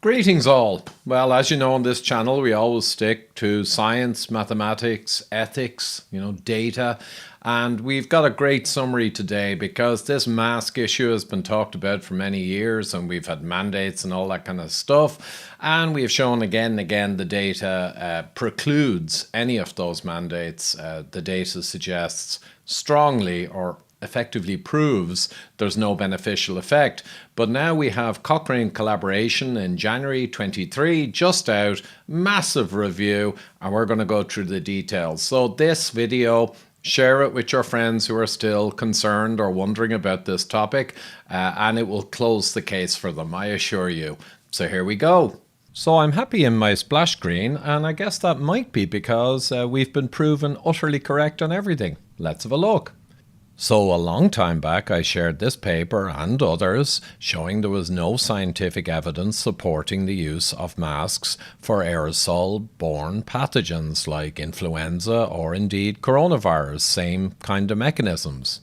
Greetings all. Well, as you know on this channel, we always stick to science, mathematics, ethics, data. And we've got a great summary today because this mask issue has been talked about for many years and we've had mandates and all that kind of stuff. And we have shown again and again the data precludes any of those mandates. The data suggests strongly or effectively proves there's no beneficial effect. But now we have Cochrane collaboration in January 23, just out, massive review, and we're going to go through the details. So this video, share it with your friends who are still concerned or wondering about this topic, and it will close the case for them, I assure you. So here we go. So I'm happy in my splash screen, and I guess that might be because we've been proven utterly correct on everything. Let's have a look. So a long time back I shared this paper and others showing there was no scientific evidence supporting the use of masks for aerosol-borne pathogens like influenza or indeed coronavirus, same kind of mechanisms.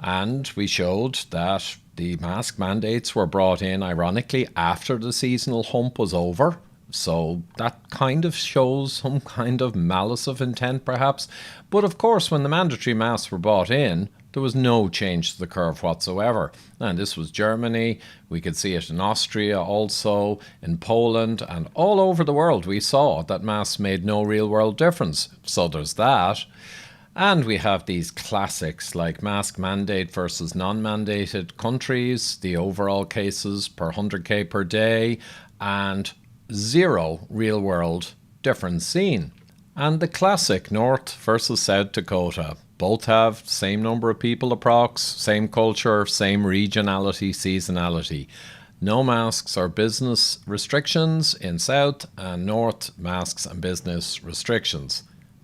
And we showed that the mask mandates were brought in ironically after the seasonal hump was over. So that kind of shows some kind of malice of intent perhaps. But of course when the mandatory masks were brought in, there was no change to the curve whatsoever. And this was Germany. We could see it in Austria also, in Poland, and all over the world we saw that masks made no real world difference. So there's that. And we have these classics like mask mandate versus non-mandated countries, the overall cases per 100k per day, and zero real world difference seen. And the classic North versus South Dakota. Both have same number of people approx, same culture, same regionality, seasonality. No masks or business restrictions in South, and North masks and business restrictions.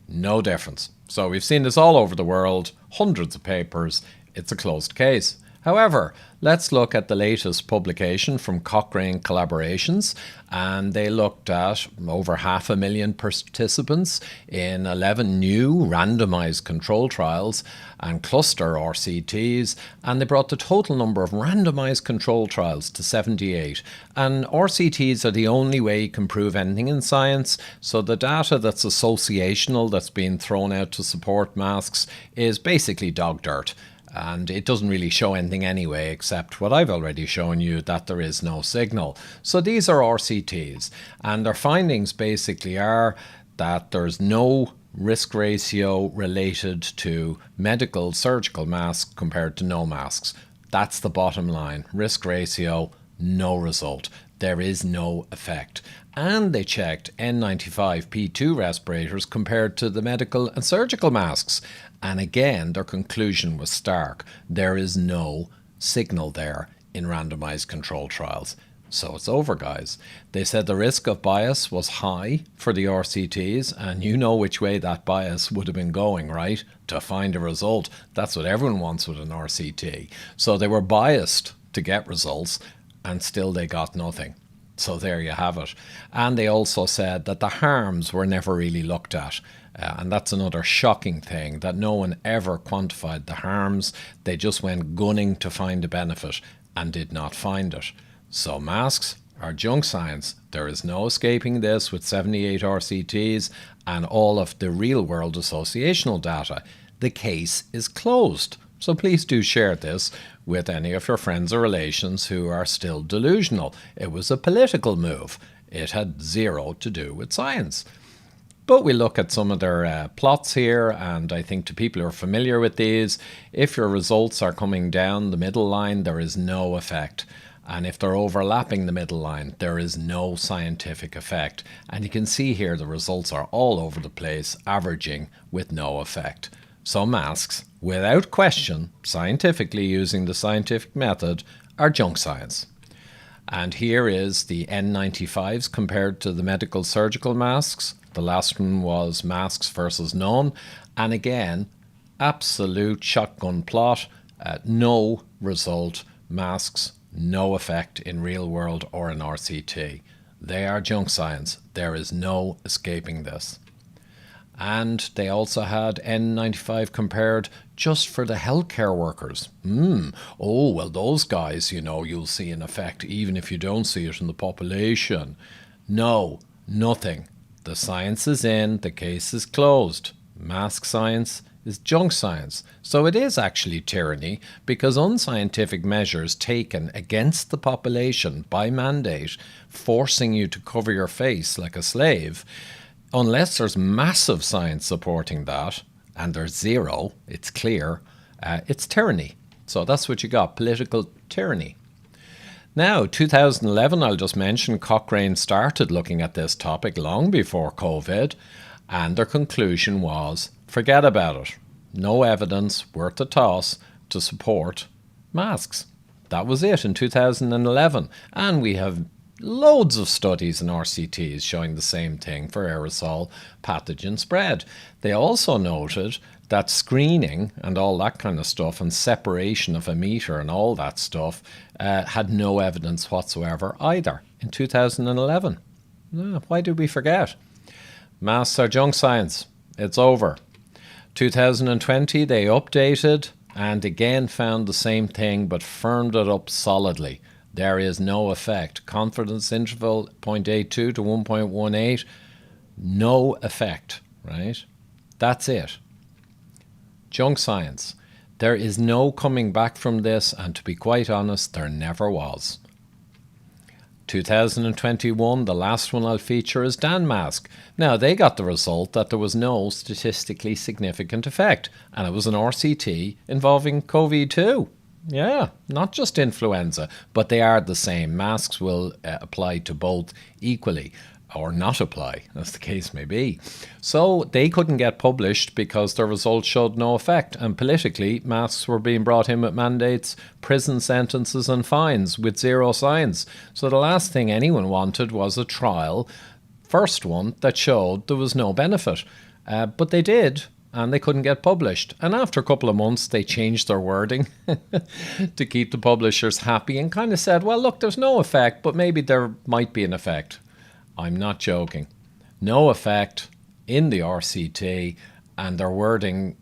No difference. So we've seen this all over the world, hundreds of papers. It's a closed case. However, let's look at the latest publication from Cochrane Collaborations, and they looked at over 500,000 participants in 11 new randomized control trials and cluster RCTs, and they brought the total number of randomized control trials to 78. And RCTs are the only way you can prove anything in science, so the data that's associational that's being thrown out to support masks is basically dog dirt. And it doesn't really show anything anyway, except what I've already shown you, that there is no signal. So these are RCTs, and their findings basically are that there's no risk ratio related to medical surgical masks compared to no masks. That's the bottom line. Risk ratio, no result. There is no effect. And they checked N95 P2 respirators compared to the medical and surgical masks. And again, their conclusion was stark. There is no signal there in randomized control trials. So it's over, guys. They said the risk of bias was high for the RCTs, and you know which way that bias would have been going, right? To find a result. That's what everyone wants with an RCT. So they were biased to get results, and still they got nothing. So there you have it. And they also said that the harms were never really looked at. And that's another shocking thing, that no one ever quantified the harms. They just went gunning to find a benefit and did not find it. So masks are junk science. There is no escaping this with 78 RCTs and all of the real world associational data. The case is closed. So please do share this with any of your friends or relations who are still delusional. It was a political move. It had zero to do with science. But we look at some of their plots here, and I think to people who are familiar with these, if your results are coming down the middle line, there is no effect. And if they're overlapping the middle line, there is no scientific effect. And you can see here the results are all over the place, averaging with no effect. So masks, without question, scientifically using the scientific method, are junk science. And here is the N95s compared to the medical surgical masks. The last one was masks versus none. And again, absolute shotgun plot, no result, masks, no effect in real world or in RCT. They are junk science. There is no escaping this. And they also had N95 compared just for the healthcare workers. Oh, well, those guys, you'll see an effect even if you don't see it in the population. No, nothing. The science is in, the case is closed. Mask science is junk science. So it is actually tyranny because unscientific measures taken against the population by mandate, forcing you to cover your face like a slave, unless there's massive science supporting that, and there's zero, it's clear, it's tyranny. So that's what you got, political tyranny. Now, 2011, I'll just mention, Cochrane started looking at this topic long before COVID, and their conclusion was, forget about it. No evidence worth a toss to support masks. That was it in 2011. And we have loads of studies in RCTs showing the same thing for aerosol pathogen spread. They also noted that screening and all that kind of stuff and separation of a meter and all that stuff had no evidence whatsoever either in 2011. Why did we forget? Masks are junk science. It's over. 2020, they updated and again found the same thing but firmed it up solidly. There is no effect. Confidence interval 0.82 to 1.18. No effect, right? That's it. Junk science. There is no coming back from this, and to be quite honest, there never was. 2021, the last one I'll feature is Denmark. Now, they got the result that there was no statistically significant effect, and it was an RCT involving COVID-2. Yeah, not just influenza, but they are the same. Masks will apply to both equally, or not apply, as the case may be. So they couldn't get published because their results showed no effect, and politically, masks were being brought in with mandates, prison sentences and fines with zero science. So the last thing anyone wanted was a trial, first one, that showed there was no benefit. But they did, and they couldn't get published. And after a couple of months, they changed their wording to keep the publishers happy and kind of said, well, look, there's no effect, but maybe there might be an effect. I'm not joking. No effect in the RCT, and their wording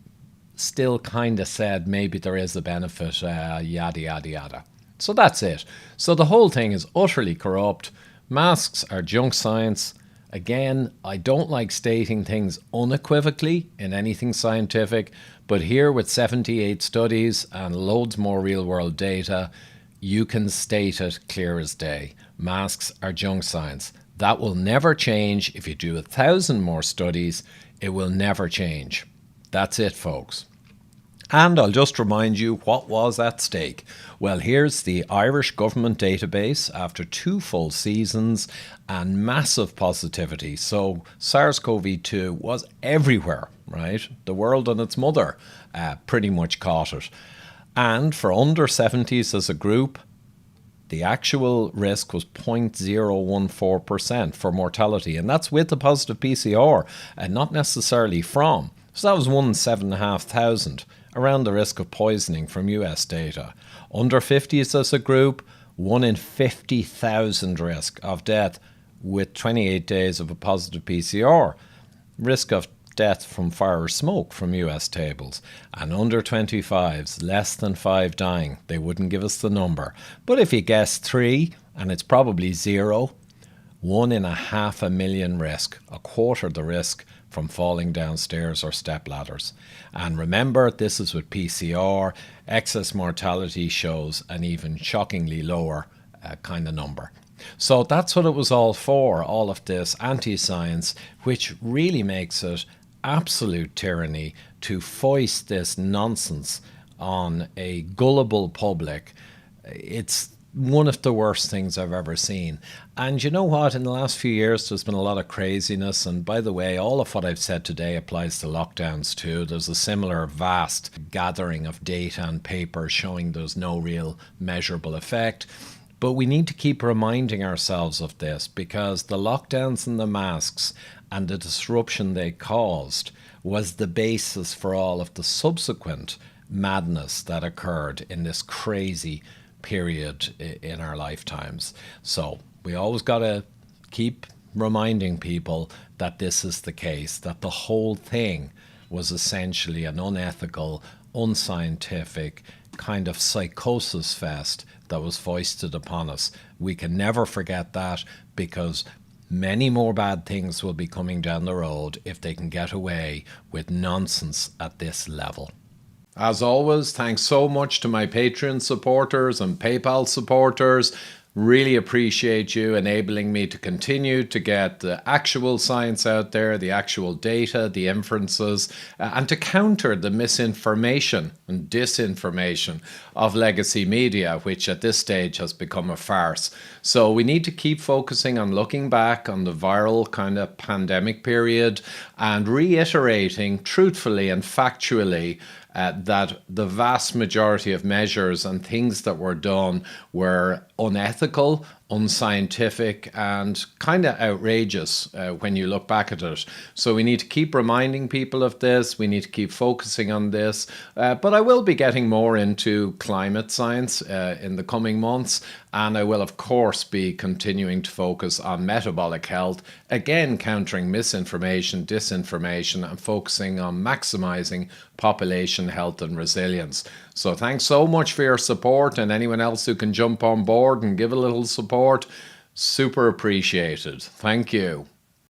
still kind of said maybe there is a benefit, yada, yada, yada. So that's it. So the whole thing is utterly corrupt. Masks are junk science. Again, I don't like stating things unequivocally in anything scientific, but here with 78 studies and loads more real-world data, you can state it clear as day. Masks are junk science. That will never change. If you do 1,000 more studies, it will never change. That's it, folks. And I'll just remind you what was at stake. Well, here's the Irish government database after 2 full seasons and massive positivity. So SARS-CoV-2 was everywhere, right? The world and its mother pretty much caught it. And for under 70s as a group, the actual risk was 0.014% for mortality, and that's with the positive PCR and not necessarily from. So that was 1 in 7,500, around the risk of poisoning from US data. Under 50s as a group, 1 in 50,000 risk of death with 28 days of a positive PCR. Risk of death from fire or smoke from US tables. And under 25s, less than 5 dying. They wouldn't give us the number. But if you guess 3, and it's probably 0, 1 in 500,000 risk, a quarter the risk from falling downstairs or step ladders. And remember, this is with PCR. Excess mortality shows an even shockingly lower kind of number. So that's what it was all for, all of this anti-science, which really makes it absolute tyranny to foist this nonsense on a gullible public. It's one of the worst things I've ever seen. And you know what? In the last few years, there's been a lot of craziness. And by the way, all of what I've said today applies to lockdowns too. There's a similar vast gathering of data and papers showing there's no real measurable effect. But we need to keep reminding ourselves of this because the lockdowns and the masks and the disruption they caused was the basis for all of the subsequent madness that occurred in this crazy period in our lifetimes. So we always got to keep reminding people that this is the case, that the whole thing was essentially an unethical, unscientific kind of psychosis fest that was foisted upon us. We can never forget that, because many more bad things will be coming down the road if they can get away with nonsense at this level. As always, thanks so much to my Patreon supporters and PayPal supporters. Really appreciate you enabling me to continue to get the actual science out there, the actual data, the inferences, and to counter the misinformation and disinformation of legacy media, which at this stage has become a farce. So we need to keep focusing on looking back on the viral kind of pandemic period and reiterating truthfully and factually that the vast majority of measures and things that were done were unethical, unscientific, and kind of outrageous when you look back at it. So we need to keep reminding people of this. We need to keep focusing on this. But I will be getting more into climate science in the coming months. And I will, of course, be continuing to focus on metabolic health, again, countering misinformation, disinformation, and focusing on maximizing population health and resilience. So thanks so much for your support, and anyone else who can jump on board and give a little support, super appreciated. Thank you.